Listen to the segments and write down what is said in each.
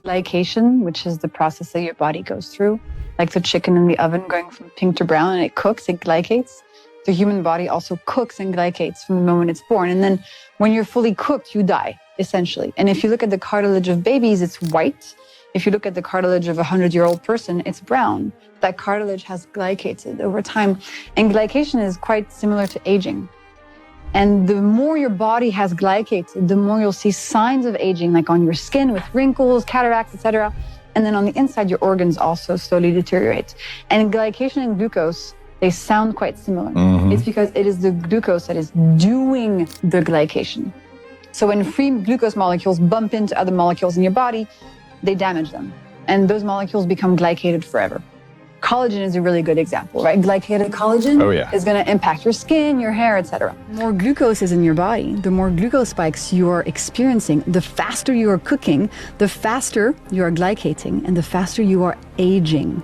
Glycation, which is the process that your body goes through, like the chicken in the oven going from pink to brown and it cooks, it glycates. The human body also cooks and glycates from the moment it's born. And then when you're fully cooked, you die, essentially. And if you look at the cartilage of babies, it's white. If you look at the cartilage of a 100-year-old person, it's brown. That cartilage has glycated over time. And glycation is quite similar to aging. And the more your body has glycated, the more you'll see signs of aging, like on your skin with wrinkles, cataracts, etc. And then on the inside, your organs also slowly deteriorate. And glycation and glucose, they sound quite similar. It's because it is the glucose that is doing the glycation. So when free glucose molecules bump into other molecules in your body, they damage them. And those molecules become glycated forever. Collagen is a really good example, right? Glycated collagen is going to impact your skin, your hair, etc. The more glucose is in your body, the more glucose spikes you are experiencing, the faster you are cooking, the faster you are glycating, and the faster you are aging.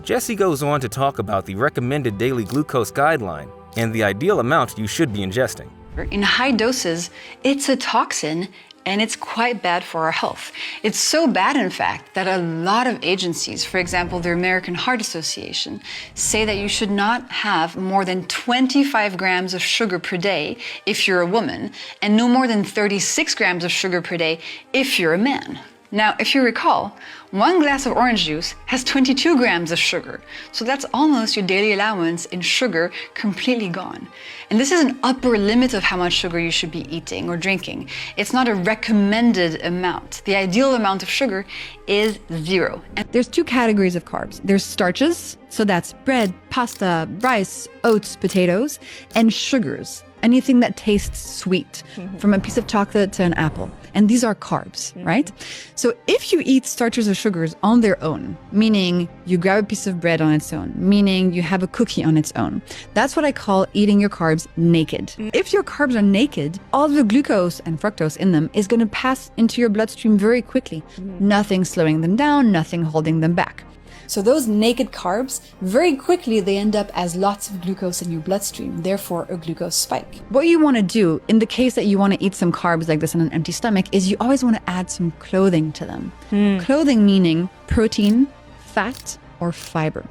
Jessie goes on to talk about the recommended daily glucose guideline and the ideal amount you should be ingesting. In high doses, it's a toxin and it's quite bad for our health. It's so bad, in fact, that a lot of agencies, for example, the American Heart Association, say that you should not have more than 25 grams of sugar per day if you're a woman, and no more than 36 grams of sugar per day if you're a man. Now, if you recall, 1 glass of orange juice has 22 grams of sugar. So that's almost your daily allowance in sugar completely gone. And this is an upper limit of how much sugar you should be eating or drinking. It's not a recommended amount. The ideal amount of sugar is 0. And there's 2 categories of carbs. There's starches, so that's bread, pasta, rice, oats, potatoes, and sugars. Anything that tastes sweet, from a piece of chocolate to an apple. And these are carbs, right? So if you eat starches or sugars on their own, meaning you grab a piece of bread on its own, meaning you have a cookie on its own, that's what I call eating your carbs naked. If your carbs are naked, all the glucose and fructose in them is going to pass into your bloodstream very quickly. Nothing slowing them down, nothing holding them back. So those naked carbs, very quickly they end up as lots of glucose in your bloodstream, therefore a glucose spike. What you want to do in the case that you want to eat some carbs like this on an empty stomach is you always want to add some clothing to them. Clothing meaning protein, fat, or fiber.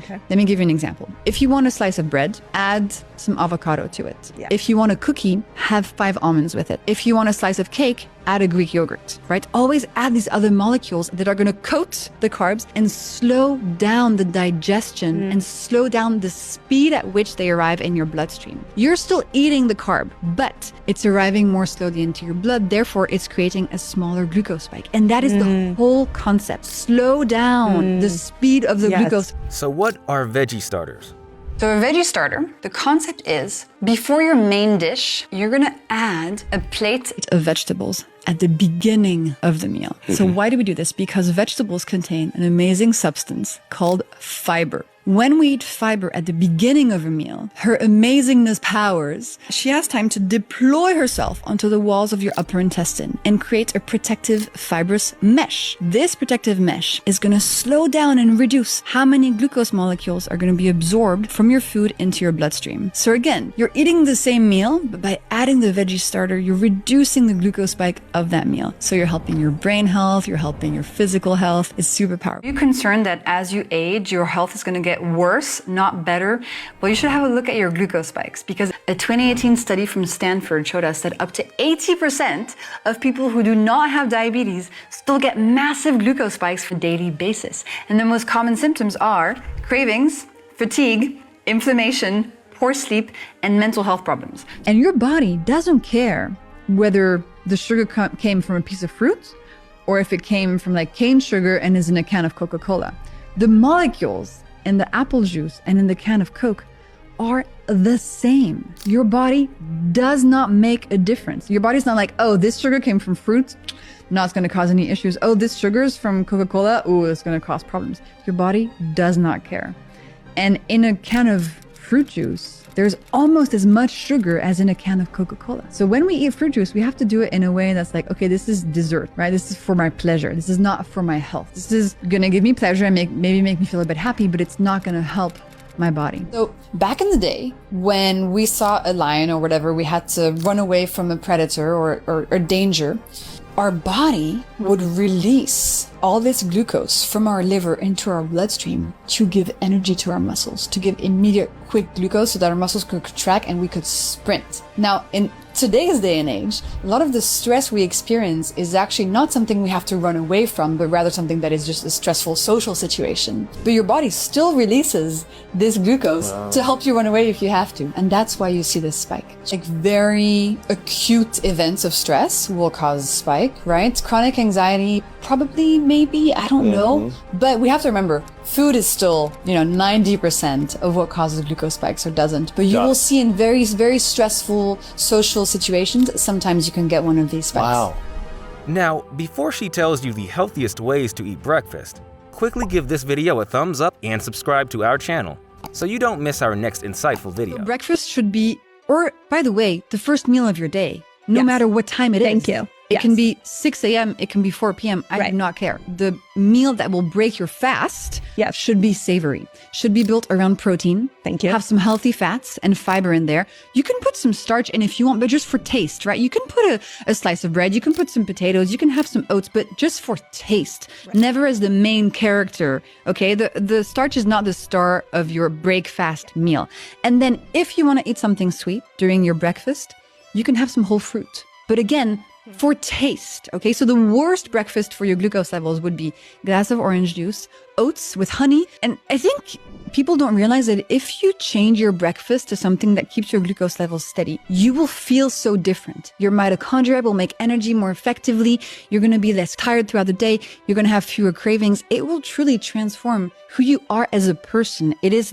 Okay. Let me give you an example. If you want a slice of bread, add some avocado to it. Yeah. If you want a cookie, have 5 almonds with it. If you want a slice of cake, add a Greek yogurt, right? Always add these other molecules that are going to coat the carbs and slow down the digestion and slow down the speed at which they arrive in your bloodstream. You're still eating the carb, but it's arriving more slowly into your blood. Therefore, it's creating a smaller glucose spike. And that is the whole concept. Slow down the speed of the glucose. So what are veggie starters? So a veggie starter, the concept is, before your main dish, you're gonna add a plate of vegetables at the beginning of the meal. So why do we do this? Because vegetables contain an amazing substance called fiber. When we eat fiber at the beginning of a meal, her amazingness powers. She has time to deploy herself onto the walls of your upper intestine and create a protective fibrous mesh. This protective mesh is going to slow down and reduce how many glucose molecules are going to be absorbed from your food into your bloodstream. So again, you're eating the same meal, but by adding the veggie starter, you're reducing the glucose spike of that meal. So you're helping your brain health, you're helping your physical health. It's super powerful. Are you concerned that as you age, your health is going to get worse, not better? Well, you should have a look at your glucose spikes, because a 2018 study from Stanford showed us that up to 80% of people who do not have diabetes still get massive glucose spikes on a daily basis. And the most common symptoms are cravings, fatigue, inflammation, poor sleep, and mental health problems. And your body doesn't care whether the sugar came from a piece of fruit or if it came from like cane sugar and is in a can of Coca-Cola. The molecules in the apple juice and in the can of Coke are the same. Your body does not make a difference. Your body's not like, oh, this sugar came from fruit, not it's going to cause any issues. Oh, this sugar's from Coca-Cola, oh, it's going to cause problems. Your body does not care. And in a can of fruit juice, there's almost as much sugar as in a can of Coca-Cola. So when we eat fruit juice, we have to do it in a way that's like, okay, this is dessert, right? This is for my pleasure. This is not for my health. This is gonna give me pleasure and maybe make me feel a bit happy, but it's not gonna help my body. So back in the day, when we saw a lion or whatever, we had to run away from a predator or danger. our body would release all this glucose from our liver into our bloodstream to give energy to our muscles, to give immediate quick glucose so that our muscles could contract and we could sprint. Now, in today's day and age, a lot of the stress we experience is actually not something we have to run away from, but rather something that is just a stressful social situation. But your body still releases this glucose to help you run away if you have to. And that's why you see this spike. Like very acute events of stress will cause a spike, right? Chronic anxiety, probably, maybe, I don't know. But we have to remember, food is still, 90% of what causes glucose spikes or doesn't. But you will see in very, very stressful social situations, sometimes you can get one of these spikes. Wow. Now, before she tells you the healthiest ways to eat breakfast, quickly give this video a thumbs up and subscribe to our channel so you don't miss our next insightful video. Breakfast should be, or by the way, the first meal of your day, no matter what time it is. Thank you. It can be 6 a.m., it can be 4 p.m. I do not care. The meal that will break your fast should be savory, should be built around protein. Thank you. Have some healthy fats and fiber in there. You can put some starch in if you want, but just for taste, right? You can put a slice of bread, you can put some potatoes, you can have some oats, but just for taste, never as the main character, okay? The starch is not the star of your break fast meal. And then if you want to eat something sweet during your breakfast, you can have some whole fruit. But again, for taste, okay? So the worst breakfast for your glucose levels would be glass of orange juice, oats with honey. And I think people don't realize that if you change your breakfast to something that keeps your glucose levels steady, you will feel so different. Your mitochondria will make energy more effectively. You're going to be less tired throughout the day. You're going to have fewer cravings. It will truly transform who you are as a person. It has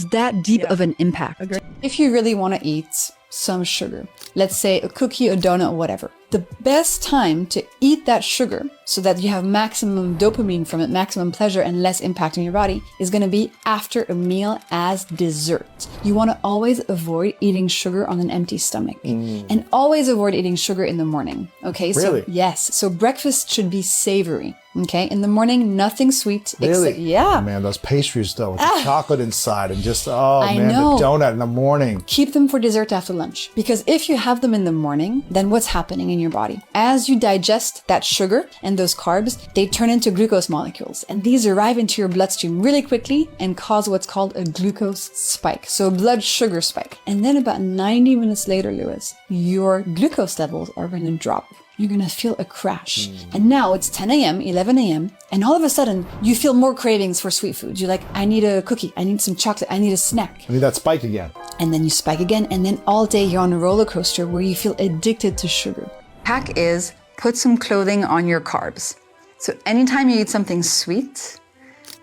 that deep of an impact. Agreed. If you really want to eat some sugar, let's say a cookie, a donut, whatever, the best time to eat that sugar so that you have maximum dopamine from it, maximum pleasure and less impact on your body is going to be after a meal as dessert. You want to always avoid eating sugar on an empty stomach and always avoid eating sugar in the morning. Okay. Really? So yes. So breakfast should be savory. Okay. In the morning, nothing sweet. Really? Yeah. Man, those pastries though, with the chocolate inside and just, the know. donut in the morning. Keep them for dessert after lunch. Because if you have them in the morning, then what's happening in your body? As you digest that sugar and those carbs, they turn into glucose molecules. And these arrive into your bloodstream really quickly and cause what's called a glucose spike. So a blood sugar spike. And then about 90 minutes later, Lewis, your glucose levels are going to drop. You're going to feel a crash. And now it's 10 a.m., 11 a.m., and all of a sudden you feel more cravings for sweet foods. You're like, I need a cookie, I need some chocolate, I need a snack. I need that spike again. And then you spike again, and then all day you're on a roller coaster where you feel addicted to sugar. Hack is put some clothing on your carbs. So anytime you eat something sweet,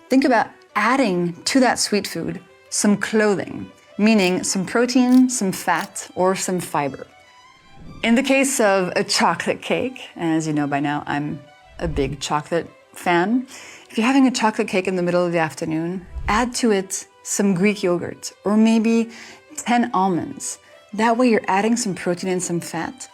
think about adding to that sweet food some clothing, meaning some protein, some fat, or some fiber. In the case of a chocolate cake, and as you know by now, I'm a big chocolate fan. If you're having a chocolate cake in the middle of the afternoon, add to it some Greek yogurt or maybe 10 almonds. That way you're adding some protein and some fat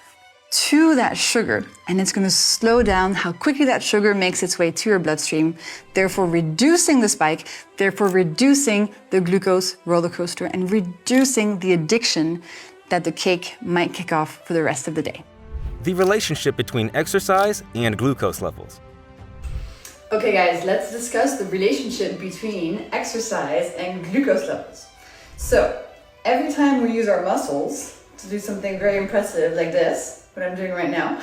to that sugar, and it's going to slow down how quickly that sugar makes its way to your bloodstream, therefore reducing the spike, therefore reducing the glucose roller coaster, and reducing the addiction that the cake might kick off for the rest of the day. The relationship between exercise and glucose levels. Okay guys, let's discuss the relationship between exercise and glucose levels. So, every time we use our muscles to do something very impressive like this, what I'm doing right now,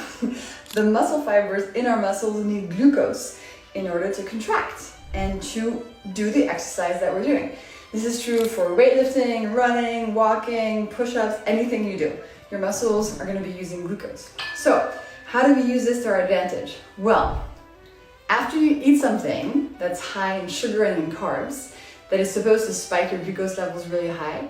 the muscle fibers in our muscles need glucose in order to contract and to do the exercise that we're doing. This is true for weightlifting, running, walking, push-ups, anything you do. Your muscles are going to be using glucose. So, how do we use this to our advantage? Well, after you eat something that's high in sugar and in carbs, that is supposed to spike your glucose levels really high,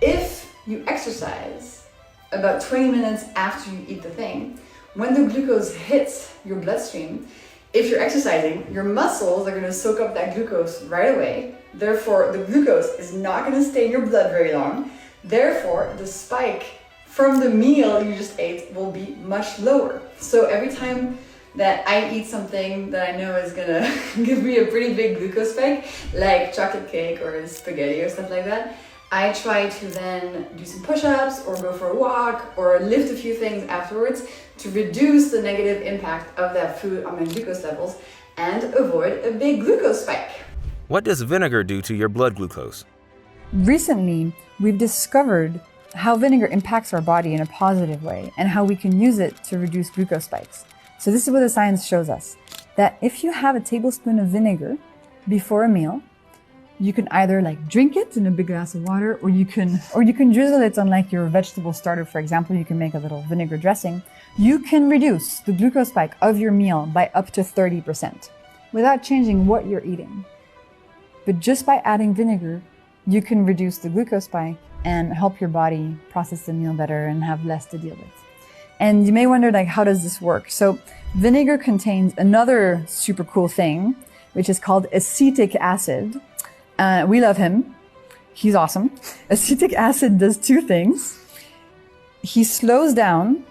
if you exercise about 20 minutes after you eat the thing, when the glucose hits your bloodstream, if you're exercising, your muscles are going to soak up that glucose right away. Therefore, the glucose is not going to stay in your blood very long. Therefore, the spike from the meal you just ate will be much lower. So every time that I eat something that I know is going to give me a pretty big glucose spike, like chocolate cake or spaghetti or stuff like that, I try to then do some push-ups or go for a walk or lift a few things afterwards to reduce the negative impact of that food on my glucose levels and avoid a big glucose spike. What does vinegar do to your blood glucose? Recently, we've discovered how vinegar impacts our body in a positive way and how we can use it to reduce glucose spikes. So this is what the science shows us, that if you have a tablespoon of vinegar before a meal, you can either like drink it in a big glass of water, or you can drizzle it on like your vegetable starter, for example. You can make a little vinegar dressing. You can reduce the glucose spike of your meal by up to 30% without changing what you're eating. But just by adding vinegar, you can reduce the glucose spike and help your body process the meal better and have less to deal with. And you may wonder, like, how does this work? So vinegar contains another super cool thing, which is called acetic acid. We love him. He's awesome. Acetic acid does two things. He slows down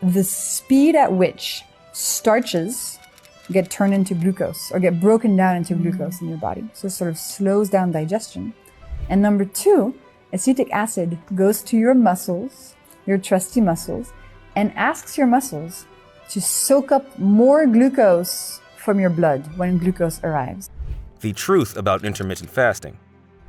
the speed at which starches get turned into glucose or get broken down into glucose in your body. So it sort of slows down digestion. And number two, acetic acid goes to your muscles, your trusty muscles, and asks your muscles to soak up more glucose from your blood when glucose arrives. The truth about intermittent fasting.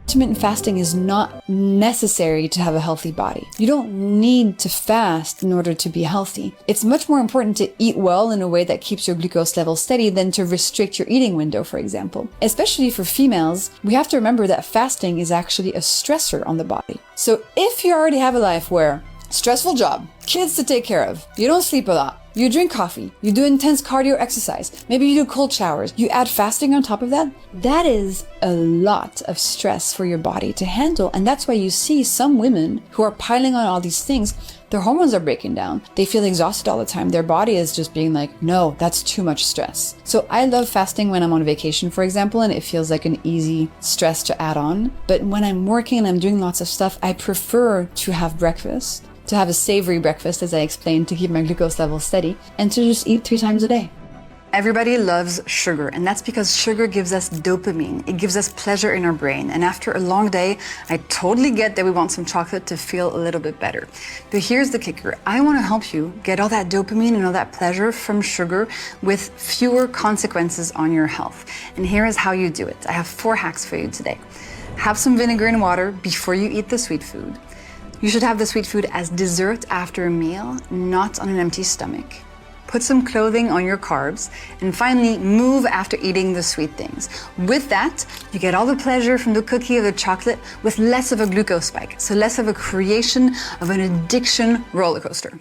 Intermittent fasting is not necessary to have a healthy body. You don't need to fast in order to be healthy. It's much more important to eat well in a way that keeps your glucose level steady than to restrict your eating window, for example. Especially for females, we have to remember that fasting is actually a stressor on the body. So if you already have a life where stressful job, kids to take care of, you don't sleep a lot, you drink coffee, you do intense cardio exercise, maybe you do cold showers, you add fasting on top of that, that is a lot of stress for your body to handle. And that's why you see some women who are piling on all these things, their hormones are breaking down. They feel exhausted all the time. Their body is just being like, no, that's too much stress. So I love fasting when I'm on vacation, for example, and it feels like an easy stress to add on. But when I'm working and I'm doing lots of stuff, I prefer to have breakfast, to have a savory breakfast, as I explained, to keep my glucose level steady, and to just eat 3 times a day. Everybody loves sugar, and that's because sugar gives us dopamine. It gives us pleasure in our brain. And after a long day, I totally get that we want some chocolate to feel a little bit better. But here's the kicker. I want to help you get all that dopamine and all that pleasure from sugar with fewer consequences on your health. And here is how you do it. I have 4 hacks for you today. Have some vinegar and water before you eat the sweet food. You should have the sweet food as dessert after a meal, not on an empty stomach. Put some clothing on your carbs, and finally move after eating the sweet things. With that, you get all the pleasure from the cookie or the chocolate with less of a glucose spike, so less of a creation of an addiction roller coaster.